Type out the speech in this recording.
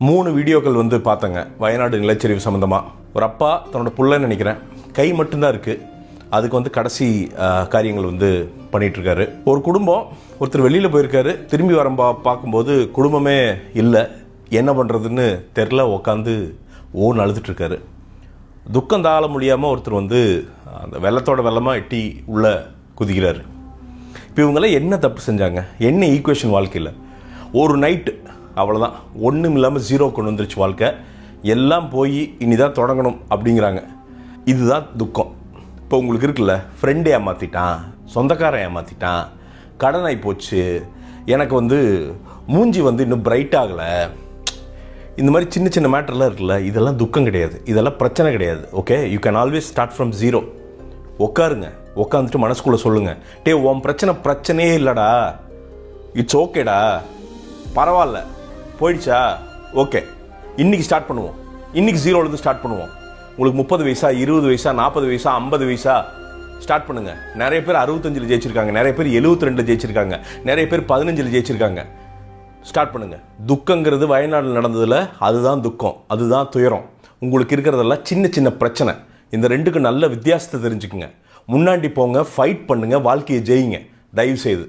3 வீடியோக்கள் வந்து பார்த்தேங்க. வயநாடு நிலச்சரிவு சம்மந்தமாக ஒரு அப்பா தன்னோட புள்ளன்னு நினைக்கிறேன், கை மட்டும்தான் இருக்குது, அதுக்கு வந்து கடைசி காரியங்கள் வந்து பண்ணிகிட்ருக்காரு. ஒரு குடும்பம், ஒருத்தர் வெளியில் போயிருக்காரு, திரும்பி வர பார்க்கும்போது குடும்பமே இல்லை, என்ன பண்ணுறதுன்னு தெரில, உட்காந்து ஓன்னு அழுதுட்டுருக்காரு. துக்கம் தாழ முடியாமல் ஒருத்தர் வந்து அந்த வெள்ளத்தோட வெள்ளமாக எட்டி உள்ளே குதிக்கிறாரு. இப்போ இவங்களாம் என்ன தப்பு செஞ்சாங்க? என்ன ஈக்குவேஷன் வாழ்க்கையில்? ஒரு நைட்டு அவ்வளோதான், ஒன்றும் இல்லாமல் 0 கொண்டு வந்துருச்சு வாழ்க்கை. எல்லாம் போய் இனிதான் தொடங்கணும் அப்படிங்கிறாங்க. இதுதான் துக்கம். இப்போ உங்களுக்கு இருக்குல்ல, ஃப்ரெண்டு ஏமாற்றிட்டான், சொந்தக்காரன் ஏமாற்றிட்டான், கடன் ஆகி போச்சு, எனக்கு வந்து மூஞ்சி வந்து இன்னும் பிரைட் ஆகலை, இந்த மாதிரி சின்ன சின்ன மேட்டர்லாம் இருக்குல்ல, இதெல்லாம் துக்கம் கிடையாது, இதெல்லாம் பிரச்சனை கிடையாது. Okay, you can always start from 0. உட்காருங்க, உட்காந்துட்டு மனசுக்குள்ளே சொல்லுங்கள், டே உன் பிரச்சனையே இல்லைடா, இட்ஸ் ஓகேடா, பரவாயில்ல, போயிடுச்சா, ஓகே, இன்றைக்கி ஸ்டார்ட் பண்ணுவோம், இன்றைக்கி 0லேருந்து ஸ்டார்ட் பண்ணுவோம். உங்களுக்கு 30 வயசா, 20 வயசா, 40 வயசா, 50 வயசா, ஸ்டார்ட் பண்ணுங்கள். நிறைய பேர் 65 ஜெயிச்சிருக்காங்க, நிறைய பேர் 72 ஜெயிச்சிருக்காங்க, நிறைய பேர் 15 ஜெயிச்சிருக்காங்க. ஸ்டார்ட் பண்ணுங்கள். துக்கங்கிறது வயநாட்டில் நடந்ததில் அதுதான் துக்கம், அதுதான் துயரம். உங்களுக்கு இருக்கிறதெல்லாம் சின்ன சின்ன பிரச்சனை. இந்த ரெண்டுக்கு நல்ல வித்தியாசத்தை தெரிஞ்சுக்குங்க. முன்னாடி போங்க, ஃபைட் பண்ணுங்கள், வாழ்க்கையை ஜெயிங்க தயவு செய்து.